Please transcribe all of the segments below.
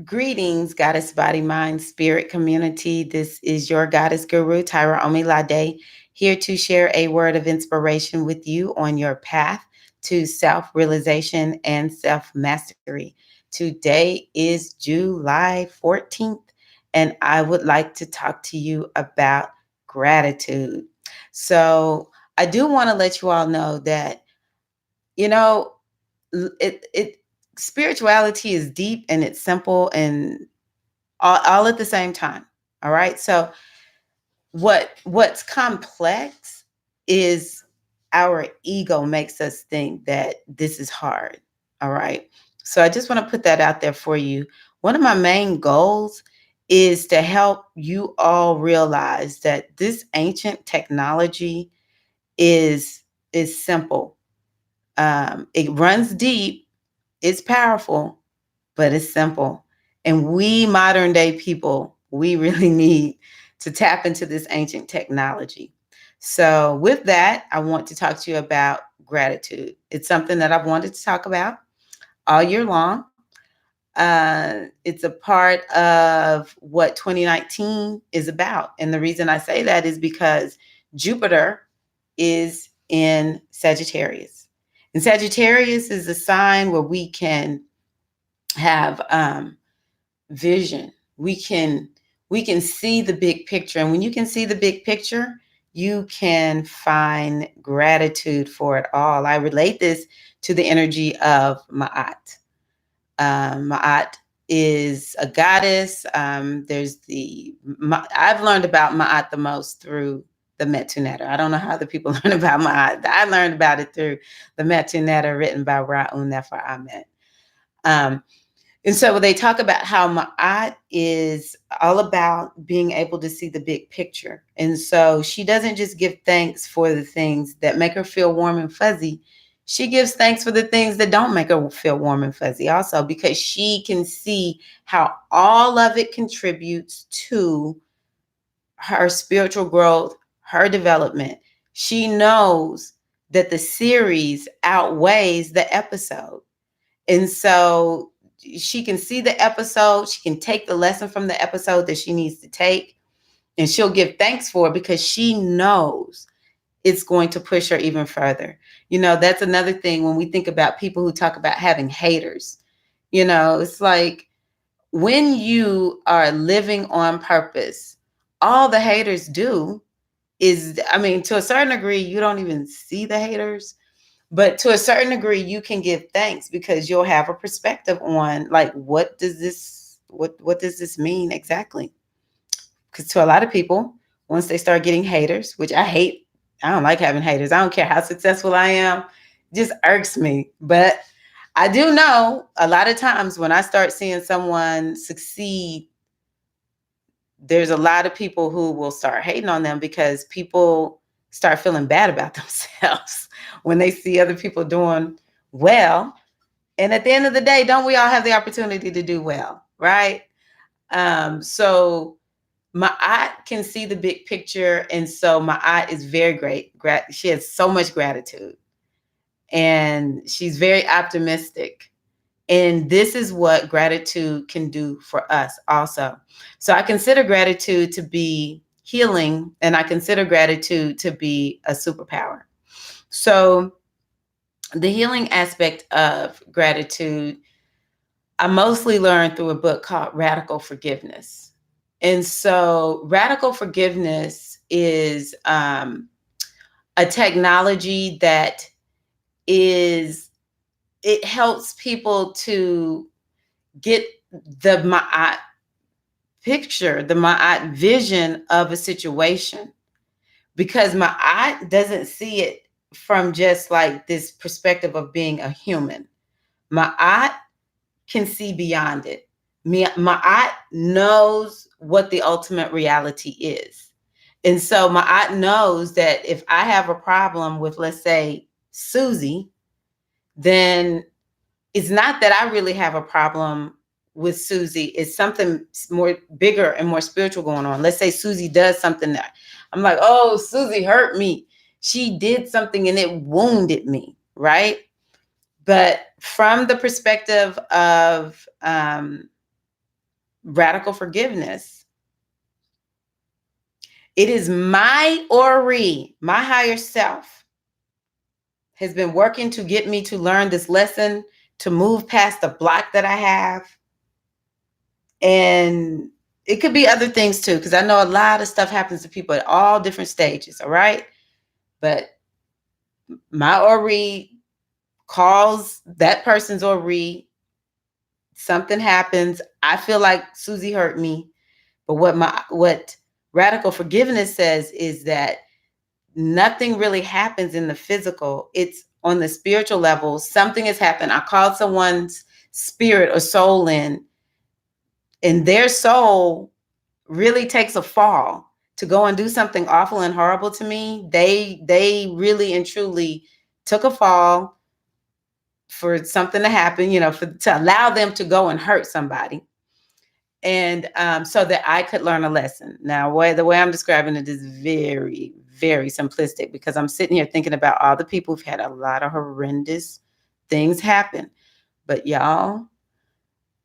Greetings, Goddess Body Mind Spirit community. This is your Goddess Guru, Tyra Omilade, here to share a word of inspiration with you on your path to self realization and self mastery. Today is July 14th, and I would like to talk to you about gratitude. So, I do want to let you all know that, you know, it spirituality is deep and it's simple and all at the same time. All right. So what's complex is our ego makes us think that this is hard. All right. So I just want to put that out there for you. One of my main goals is to help you all realize that this ancient technology is is simple. It runs deep, it's powerful, but it's simple. And we modern day people, we really need to tap into this ancient technology. So, with that, I want to talk to you about gratitude. It's something that I've wanted to talk about all year long. It's a part of what 2019 is about. And the reason I say that is because Jupiter is in Sagittarius. And Sagittarius is a sign where we can have vision. We can see the big picture, and when you can see the big picture, you can find gratitude for it all. I relate this to the energy of Ma'at. Ma'at is a goddess. I've learned about Ma'at the most through the Metu Netter. I don't know how other people learn about Ma'at. I learned about it through the Metu Netter written by Ra'un Nefer Ahmed. Um, and so they talk about how Ma'at is all about being able to see the big picture. And so she doesn't just give thanks for the things that make her feel warm and fuzzy. She gives thanks for the things that don't make her feel warm and fuzzy also, because she can see how all of it contributes to her spiritual growth, her development. She knows that the series outweighs the episode. And so she can see the episode, she can take the lesson from the episode that she needs to take, and she'll give thanks for it because she knows it's going to push her even further. That's another thing when we think about people who talk about having haters. It's like when you are living on purpose, all the haters do is, I mean, to a certain degree, you don't even see the haters, but to a certain degree you can give thanks because you'll have a perspective on, like, what does this mean exactly? Because to a lot of people, once they start getting haters, which I hate, I don't like having haters. I don't care how successful I am, it just irks me. But I do know a lot of times when I start seeing someone succeed, there's a lot of people who will start hating on them because people start feeling bad about themselves when they see other people doing well. And at the end of the day, don't we all have the opportunity to do well, right? So my aunt can see the big picture, and so my aunt is very great. She has so much gratitude, and she's very optimistic. And this is what gratitude can do for us also. So I consider gratitude to be healing, and I consider gratitude to be a superpower. So the healing aspect of gratitude, I mostly learned through a book called Radical Forgiveness. And so radical forgiveness is a technology that is, it helps people to get the Ma'at picture, the Ma'at vision of a situation, because Ma'at doesn't see it from just like this perspective of being a human. Ma'at can see beyond it. Ma'at knows what the ultimate reality is. And so Ma'at knows that if I have a problem with, let's say, Susie, then it's not that I really have a problem with Susie. It's something more bigger and more spiritual going on. Let's say Susie does something that I'm like, oh, Susie hurt me. She did something and it wounded me, right? But from the perspective of radical forgiveness. It is my Ori, my higher self, has been working to get me to learn this lesson, to move past the block that I have. And it could be other things too, because I know a lot of stuff happens to people at all different stages, all right? But my Ori calls that person's Ori. Something happens. I feel like Susie hurt me. But what radical forgiveness says is that nothing really happens in the physical. It's on the spiritual level. Something has happened. I called someone's spirit or soul in, and their soul really takes a fall to go and do something awful and horrible to me. They really and truly took a fall for something to happen, to allow them to go and hurt somebody. And so that I could learn a lesson. Now, the way I'm describing it is very, very simplistic, because I'm sitting here thinking about all the people who've had a lot of horrendous things happen. But y'all,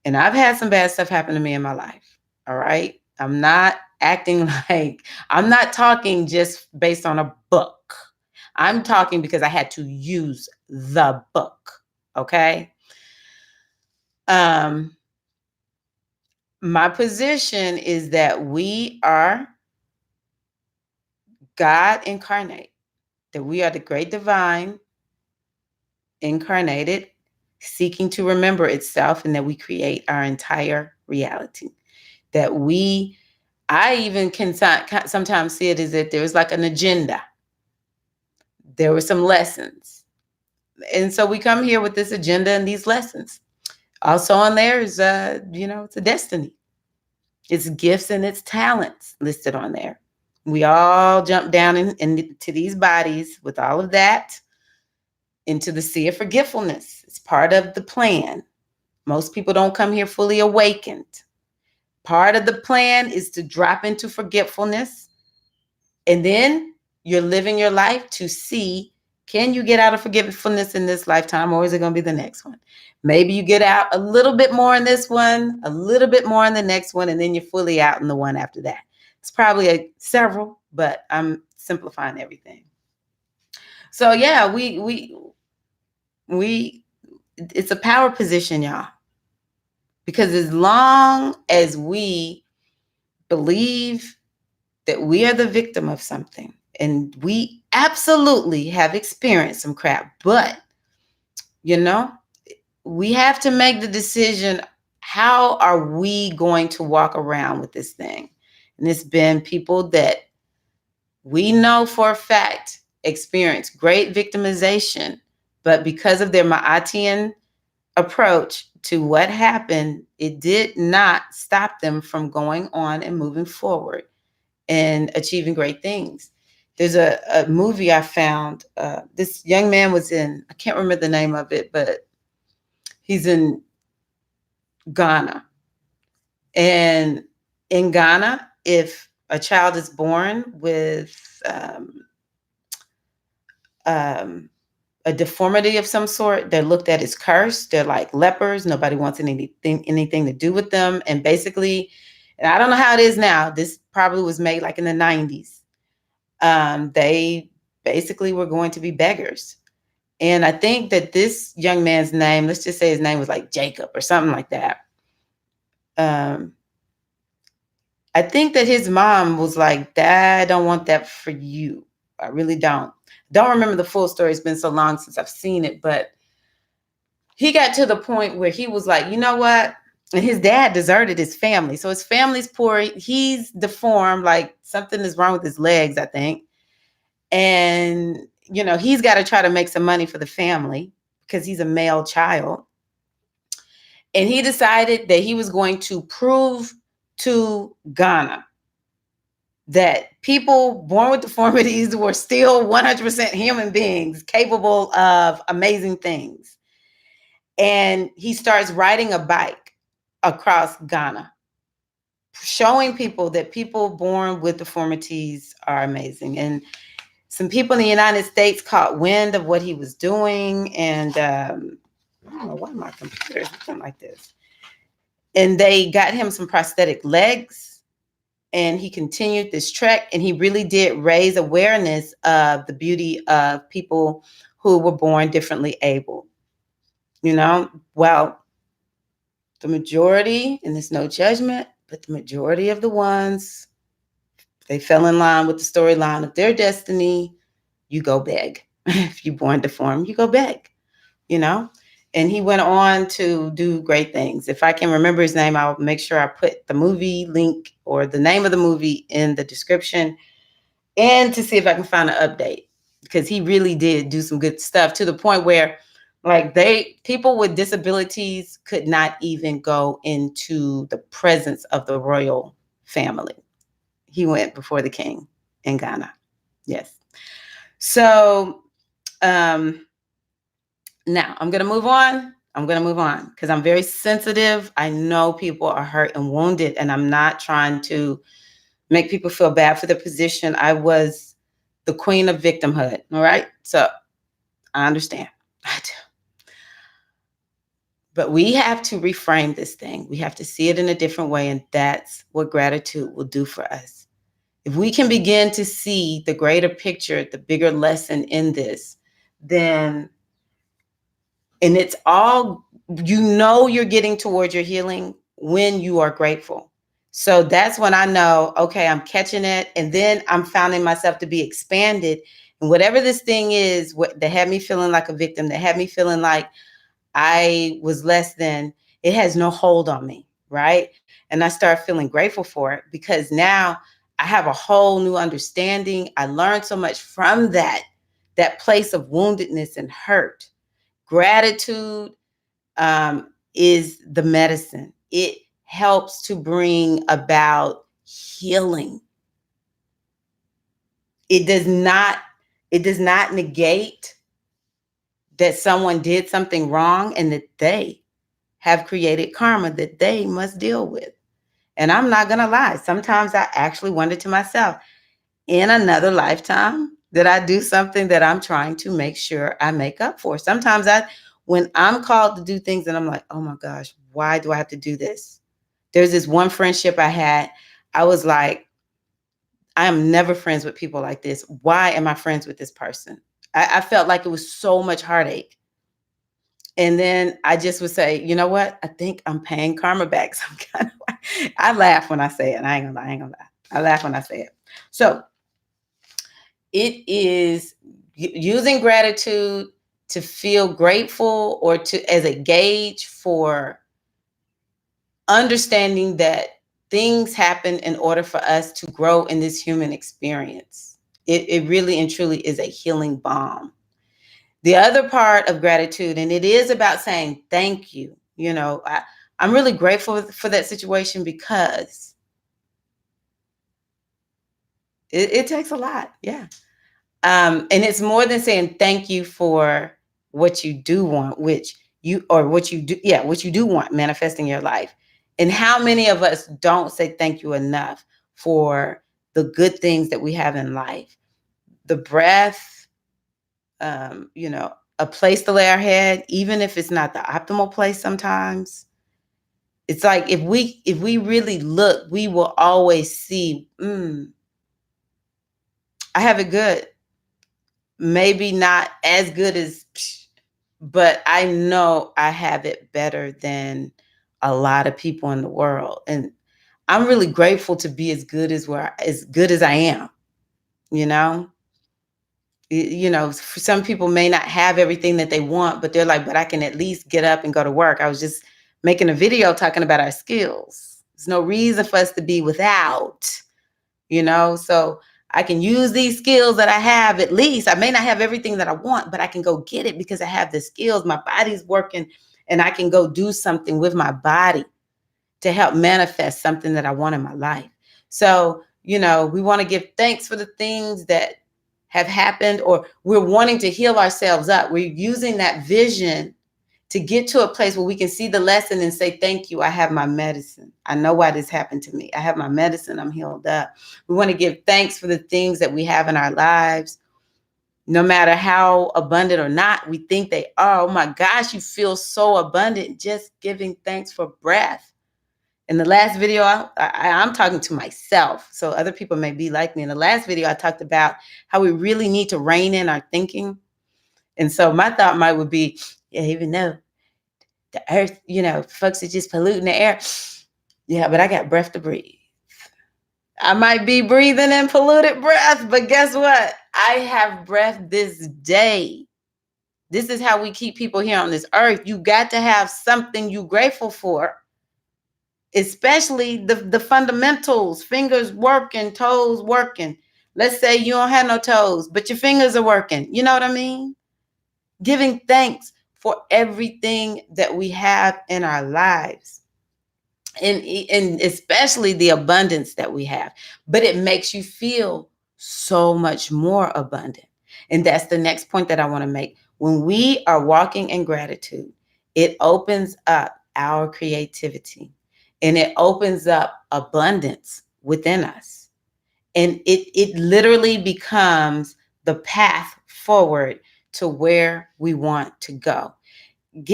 and I've had some bad stuff happen to me in my life. All right. I'm not acting like, I'm not talking just based on a book. I'm talking because I had to use the book. Okay. My position is that we are God incarnate, that we are the great divine incarnated, seeking to remember itself, and that we create our entire reality. That I even can sometimes see it as if there was like an agenda. There were some lessons. And so we come here with this agenda and these lessons. Also on there is, it's a destiny. It's gifts and it's talents listed on there. We all jump down into these bodies with all of that into the sea of forgetfulness. It's part of the plan. Most people don't come here fully awakened. Part of the plan is to drop into forgetfulness, and then you're living your life to see, can you get out of forgetfulness in this lifetime, or is it going to be the next one? Maybe you get out a little bit more in this one, a little bit more in the next one, and then you're fully out in the one after that. It's probably several, but I'm simplifying everything. So yeah, we it's a power position, y'all. Because as long as we believe that we are the victim of something, and we absolutely have experienced some crap, but we have to make the decision, how are we going to walk around with this thing? And it's been people that we know for a fact experience great victimization, but because of their Maatian approach to what happened, it did not stop them from going on and moving forward and achieving great things. There's a movie I found. This young man was in, I can't remember the name of it, but he's in Ghana. And in Ghana, if a child is born with a deformity of some sort, they're looked at as cursed. They're like lepers. Nobody wants anything to do with them. And basically, and I don't know how it is now, this probably was made like in the 90s. They basically were going to be beggars. And I think that this young man's name, let's just say his name was like Jacob or something like that. I think that his mom was like, Dad, I don't want that for you. I really don't. Don't remember the full story. It's been so long since I've seen it, but he got to the point where he was like, you know what? And his dad deserted his family. So his family's poor. He's deformed, like something is wrong with his legs, I think. And, he's got to try to make some money for the family because he's a male child. And he decided that he was going to prove to Ghana that people born with deformities were still 100% human beings capable of amazing things. And he starts riding a bike across Ghana, showing people that people born with deformities are amazing. And some people in the United States caught wind of what he was doing. And I don't know why my computer is looking like this. And they got him some prosthetic legs, and he continued this trek, and he really did raise awareness of the beauty of people who were born differently able. Well, the majority, and there's no judgment, but the majority of the ones, they fell in line with the storyline of their destiny. You go beg. If you're born deformed, you go beg, you know? And he went on to do great things. If I can remember his name, I'll make sure I put the movie link or the name of the movie in the description, and to see if I can find an update, because he really did do some good stuff, to the point where like people with disabilities could not even go into the presence of the royal family. He went before the king in Ghana. Yes. So now I'm going to move on. Because I'm very sensitive. I know people are hurt and wounded, and I'm not trying to make people feel bad for the position. I was the queen of victimhood. All right. So I understand. I do. But we have to reframe this thing. We have to see it in a different way. And that's what gratitude will do for us. If we can begin to see the greater picture, the bigger lesson in this, then, and it's all, you're getting towards your healing when you are grateful. So that's when I know, okay, I'm catching it. And then I'm finding myself to be expanded. And whatever this thing is, that had me feeling like a victim, that had me feeling like I was less than, it has no hold on me, right? And I start feeling grateful for it, because now I have a whole new understanding. I learned so much from that place of woundedness and hurt. Gratitude is the medicine. It helps to bring about healing. It does not negate that someone did something wrong and that they have created karma that they must deal with. And I'm not going to lie. Sometimes I actually wonder to myself, in another lifetime, did I do something that I'm trying to make sure I make up for? Sometimes when I'm called to do things and I'm like, oh my gosh, why do I have to do this? There's this one friendship I had. I was like, I am never friends with people like this. Why am I friends with this person? I felt like it was so much heartache. And then I just would say, you know what? I think I'm paying karma back some kind of way. I laugh when I say it. I ain't gonna lie. I laugh when I say it. So it is using gratitude to feel grateful, or as a gauge for understanding that things happen in order for us to grow in this human experience. It really and truly is a healing balm. The other part of gratitude, and it is about saying thank you. I'm really grateful for that situation, because it takes a lot. Yeah. And it's more than saying thank you for what you do want, what you do want manifesting your life. And how many of us don't say thank you enough for the good things that we have in life? The breath, a place to lay our head, even if it's not the optimal place sometimes. It's like if we really look, we will always see, I have it good. Maybe not as good as, but I know I have it better than a lot of people in the world. And I'm really grateful to be as good as I am, you know? For some people may not have everything that they want, but they're like, but I can at least get up and go to work. I was just making a video talking about our skills. There's no reason for us to be without, so I can use these skills that I have. At least I may not have everything that I want, but I can go get it because I have the skills. My body's working, and I can go do something with my body to help manifest something that I want in my life. So, we want to give thanks for the things that have happened, or we're wanting to heal ourselves up. We're using that vision to get to a place where we can see the lesson and say, thank you, I have my medicine. I know why this happened to me. I have my medicine. I'm healed up. We want to give thanks for the things that we have in our lives, no matter how abundant or not we think they are. Oh my gosh, you feel so abundant just giving thanks for breath. In the last video, I'm talking to myself, so other people may be like me. In the last video, I talked about how we really need to rein in our thinking. And so my thought might would be, yeah, even though the earth, folks are just polluting the air. Yeah, but I got breath to breathe. I might be breathing in polluted breath, but guess what? I have breath this day. This is how we keep people here on this earth. You got to have something you grateful for, especially the fundamentals, fingers working, toes working. Let's say you don't have no toes, but your fingers are working. You know what I mean? Giving thanks for everything that we have in our lives. And especially the abundance that we have. But it makes you feel so much more abundant. And that's the next point that I want to make. When we are walking in gratitude, it opens up our creativity and it opens up abundance within us. And it literally becomes the path forward to where we want to go.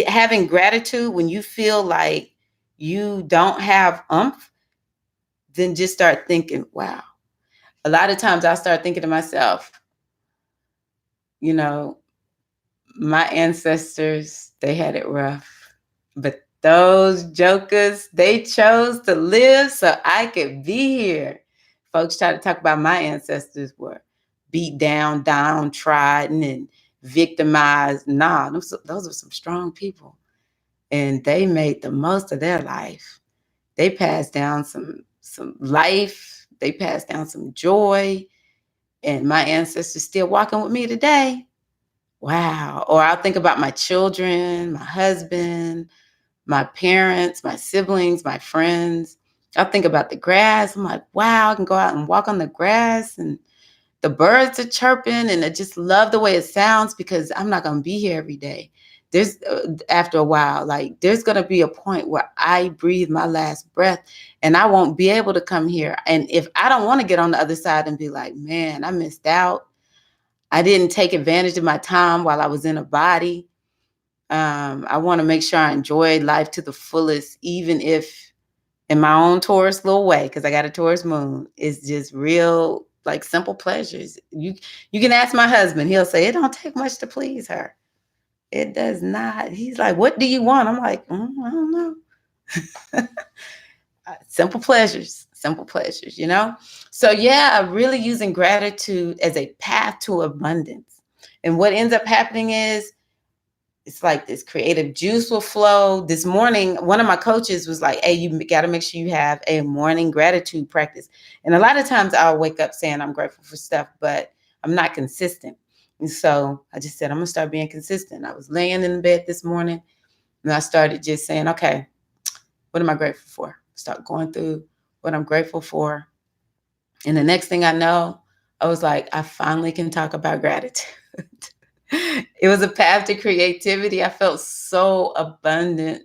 Having gratitude when you feel like you don't have umph, then just start thinking, wow. A lot of times I start thinking to myself, you know, my ancestors, they had it rough. But those jokers, they chose to live so I could be here. Folks try to talk about my ancestors were beat down, downtrodden, and victimized. Nah, those were some strong people. And they made the most of their life. They passed down some life. They passed down some joy. And my ancestors still walking with me today. Wow. Or I'll think about my children, my husband, my parents, my siblings, my friends. I'll think about the grass. I'm like, wow, I can go out and walk on the grass and the birds are chirping and I just love the way it sounds because I'm not going to be here every day. There's after a while, like there's going to be a point where I breathe my last breath and I won't be able to come here. And if I don't want to get on the other side and be like, man, I missed out. I didn't take advantage of my time while I was in a body. I want to make sure I enjoy life to the fullest, even if in my own Taurus little way, because I got a Taurus moon. It's just real, like simple pleasures. You can ask my husband. He'll say, it don't take much to please her. It does not. He's like, what do you want? I'm like, I don't know. Simple pleasures, So yeah, really using gratitude as a path to abundance. And what ends up happening is it's like this creative juice will flow. This morning, one of my coaches was like, hey, you got to make sure you have a morning gratitude practice. And a lot of times I'll wake up saying I'm grateful for stuff, but I'm not consistent. And so I just said, I'm going to start being consistent. I was laying in bed this morning and I started just saying, okay, what am I grateful for? Start going through what I'm grateful for. And the next thing I know, I was like, I finally can talk about gratitude. It was a path to creativity. I felt so abundant.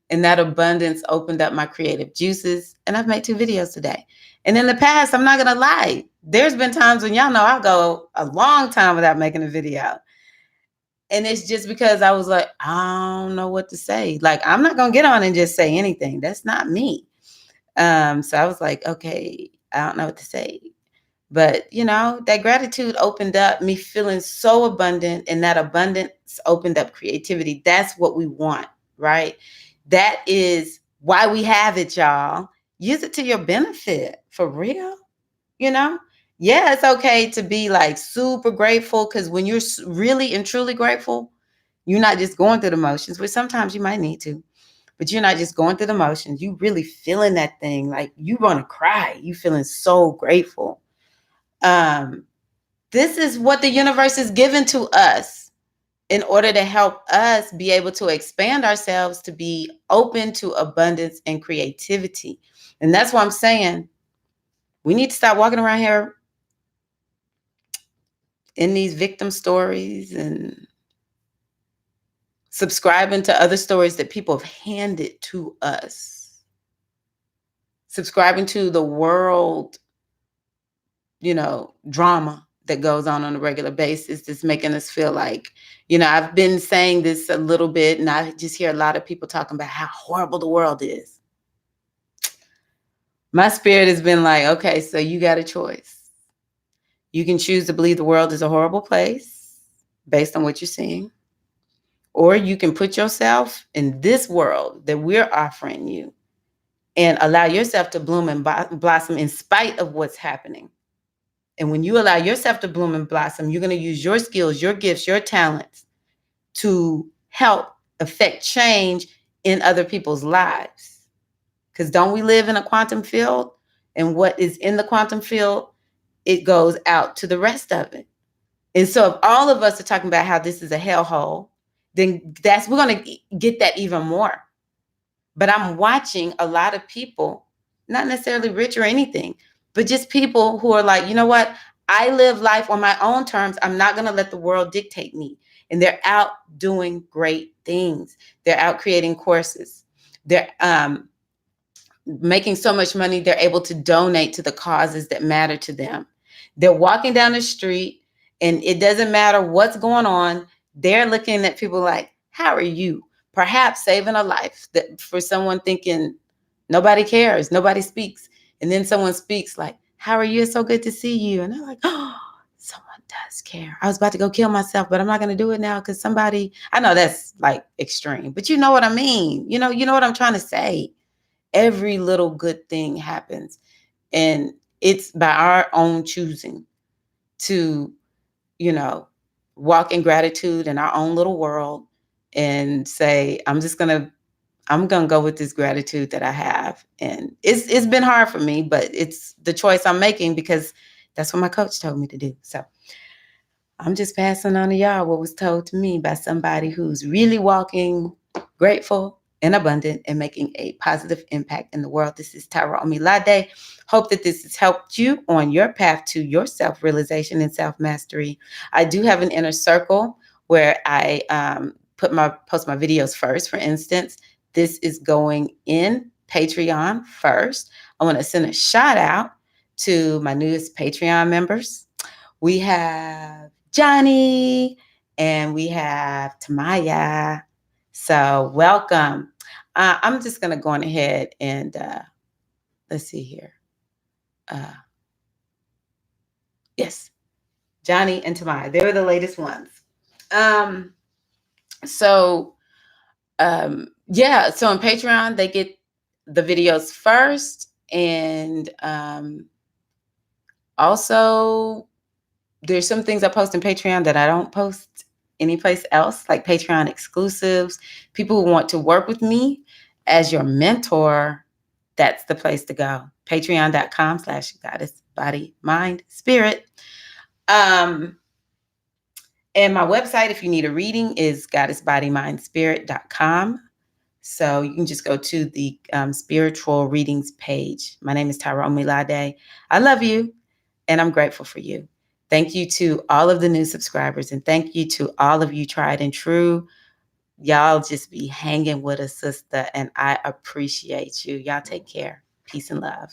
And that abundance opened up my creative juices. And I've made 2 videos today. And in the past, I'm not going to lie. There's been times when y'all know I'll go a long time without making a video. And it's just because I was like, I don't know what to say. Like, I'm not going to get on and just say anything. That's not me. So I was like, okay, I don't know what to say. But, that gratitude opened up me feeling so abundant, and that abundance opened up creativity. That's what we want, right? That is why we have it, y'all. Use it to your benefit, for real, Yeah, it's okay to be like super grateful because when you're really and truly grateful, you're not just going through the motions, but sometimes you might need to. But you're not just going through the motions. You really feeling that thing. Like you want to cry. You feeling so grateful. This is what the universe is given to us in order to help us be able to expand ourselves to be open to abundance and creativity. And that's why I'm saying we need to stop walking around here in these victim stories and subscribing to other stories that people have handed to us. Subscribing to the world, drama that goes on a regular basis that's making us feel like, I've been saying this a little bit and I just hear a lot of people talking about how horrible the world is. My spirit has been like, okay, so you got a choice. You can choose to believe the world is a horrible place based on what you're seeing, or you can put yourself in this world that we're offering you and allow yourself to bloom and blossom in spite of what's happening. And when you allow yourself to bloom and blossom, you're going to use your skills, your gifts, your talents to help affect change in other people's lives. Because don't we live in a quantum field? And what is in the quantum field, it goes out to the rest of it. And so if all of us are talking about how this is a hellhole, then we're going to get that even more. But I'm watching a lot of people, not necessarily rich or anything, but just people who are like, you know what? I live life on my own terms. I'm not going to let the world dictate me. And they're out doing great things. They're out creating courses. They're making so much money, they're able to donate to the causes that matter to them. They're walking down the street, and it doesn't matter what's going on. They're looking at people like, how are you? Perhaps saving a life that for someone thinking nobody cares, nobody speaks. And then someone speaks like, how are you? It's so good to see you. And they're like, oh, someone does care. I was about to go kill myself, but I'm not going to do it now because somebody, I know that's like extreme, but you know what I mean? You know what I'm trying to say. Every little good thing happens. And it's by our own choosing to, you know, walk in gratitude in our own little world and say, I'm gonna go with this gratitude that I have. And it's been hard for me, but it's the choice I'm making because that's what my coach told me to do. So I'm just passing on to y'all what was told to me by somebody who's really walking grateful and abundant and making a positive impact in the world. This is Tara Omilade. Hope that this has helped you on your path to your self-realization and self-mastery. I do have an inner circle where I post my videos first. For instance, this is going in Patreon first. I want to send a shout out to my newest Patreon members. We have Johnny and we have Tamaya. So welcome. I'm just going to go on ahead and let's see here. Yes, Johnny and Tamaya. They were the latest ones. Um, so yeah, so on Patreon, they get the videos first. And also, there's some things I post in Patreon that I don't post anyplace else, like Patreon exclusives. People who want to work with me as your mentor, that's the place to go. Patreon.com/goddess body mind spirit. And my website, if you need a reading, is goddessbodymindspirit.com. So you can just go to the spiritual readings page. My name is Tara Omilade. I love you. And I'm grateful for you. Thank you to all of the new subscribers. And thank you to all of you tried and true. Y'all just be hanging with us, sister. And I appreciate you. Y'all take care. Peace and love.